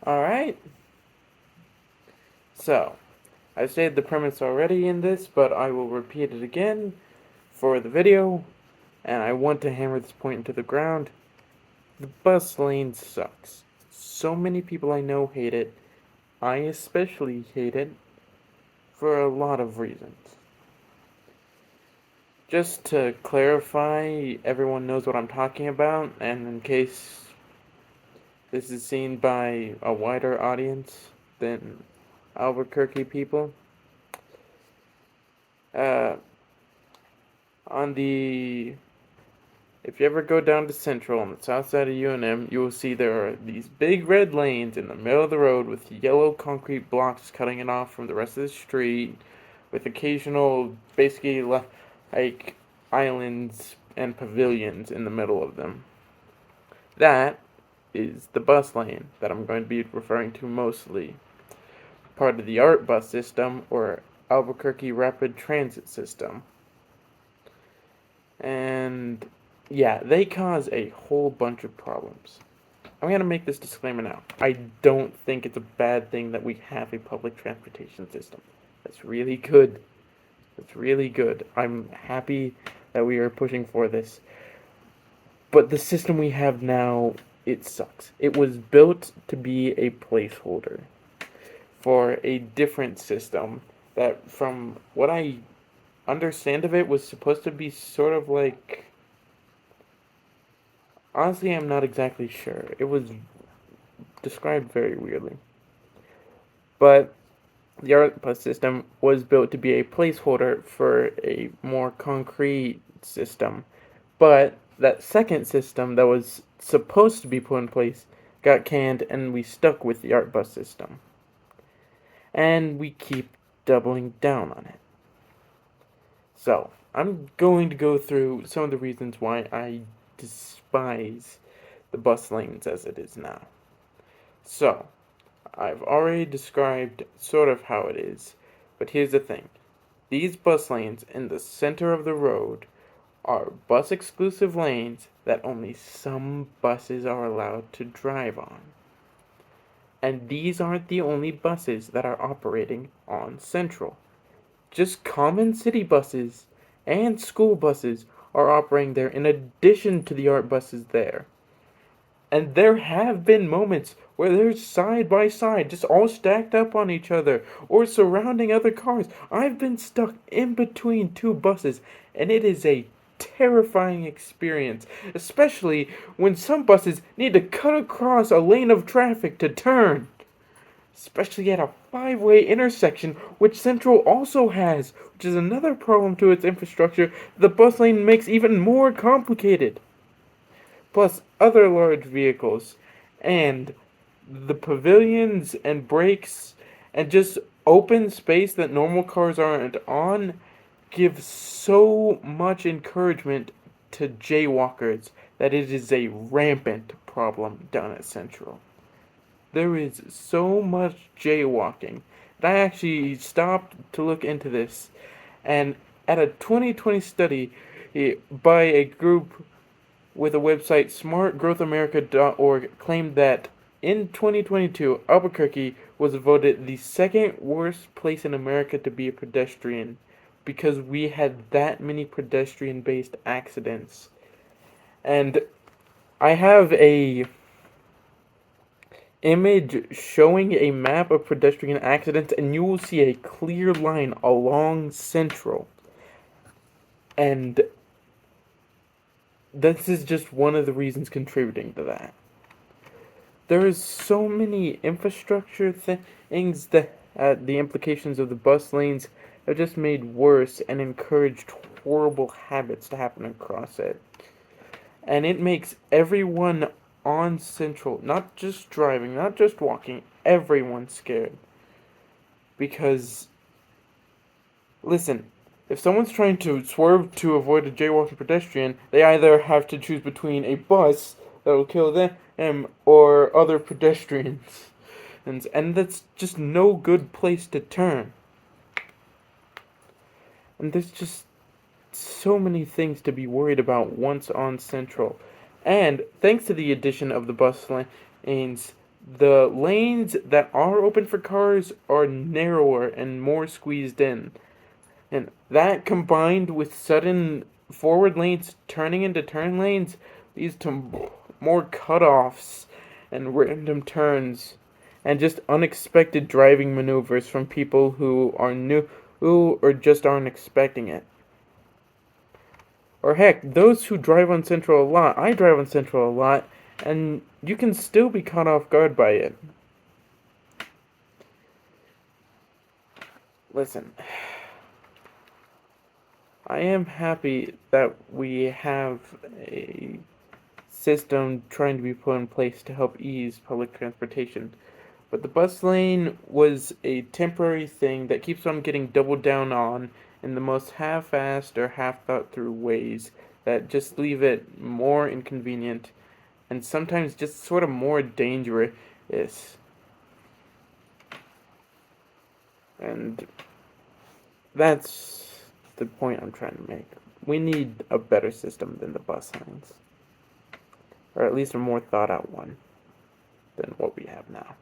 Alright, so, I stated the premise already in this, but I will repeat it again for the video, and I want to hammer this point into the ground. The bus lane sucks. So many people I know hate it. I especially hate it for a lot of reasons. Just to clarify, everyone knows what I'm talking about, and in case this is seen by a wider audience than Albuquerque people, uh, on the if you ever go down to Central on the south side of UNM, you will see there are these big red lanes in the middle of the road with yellow concrete blocks cutting it off from the rest of the street, with occasional, basically, like islands and pavilions in the middle of them. That is the bus lane that I'm going to be referring to mostly. Part of the ART bus system, or Albuquerque Rapid Transit System. And yeah, they cause a whole bunch of problems. I'm going to make this disclaimer now. I don't think it's a bad thing that we have a public transportation system. That's really good. That's really good. I'm happy that we are pushing for this. But the system we have now, it sucks. It was built to be a placeholder for a different system that, from what I understand of it, was supposed to be sort of like... Honestly, I'm not exactly sure. It was described very weirdly. But the ART bus system was built to be a placeholder for a more concrete system. But that second system that was supposed to be put in place got canned, and we stuck with the ART bus system. And we keep doubling down on it. So, I'm going to go through some of the reasons why I despise the bus lanes as it is now. So, I've already described sort of how it is, but here's the thing. These bus lanes in the center of the road are bus exclusive lanes that only some buses are allowed to drive on. And these aren't the only buses that are operating on Central. Just common city buses and school buses are operating there in addition to the ART buses there. And there have been moments where they're side by side, just all stacked up on each other, or surrounding other cars. I've been stuck in between two buses, and it is a terrifying experience, especially when some buses need to cut across a lane of traffic to turn. Especially at a five-way intersection, which Central also has, which is another problem to its infrastructure the bus lane makes even more complicated. Plus other large vehicles, and the pavilions and brakes, and just open space that normal cars aren't on, give so much encouragement to jaywalkers that it is a rampant problem down at Central. There is so much jaywalking. And I actually stopped to look into this, and at a 2020 study by a group with a website smartgrowthamerica.org claimed that in 2022, Albuquerque was voted the second worst place in America to be a pedestrian because we had that many pedestrian-based accidents. And I have a image showing a map of pedestrian accidents, and you will see a clear line along Central. And this is just one of the reasons contributing to that. There is so many infrastructure things that the implications of the bus lanes have just made worse and encouraged horrible habits to happen across it. And it makes everyone on Central, not just driving, not just walking, everyone scared. Because, listen, if someone's trying to swerve to avoid a jaywalking pedestrian, they either have to choose between a bus that will kill them or other pedestrians. And that's just no good place to turn. And there's just so many things to be worried about once on Central. And thanks to the addition of the bus lanes, the lanes that are open for cars are narrower and more squeezed in. And that combined with sudden forward lanes turning into turn lanes leads to more cutoffs and random turns and just unexpected driving maneuvers from people who are new or just aren't expecting it. Or heck, those who drive on Central a lot. I drive on Central a lot, and you can still be caught off guard by it. Listen, I am happy that we have a system trying to be put in place to help ease public transportation. But the bus lane was a temporary thing that keeps on getting doubled down on in the most half-assed or half-thought-through ways that just leave it more inconvenient and sometimes just sort of more dangerous. And that's the point I'm trying to make. We need a better system than the bus lanes, or at least a more thought out one than what we have now.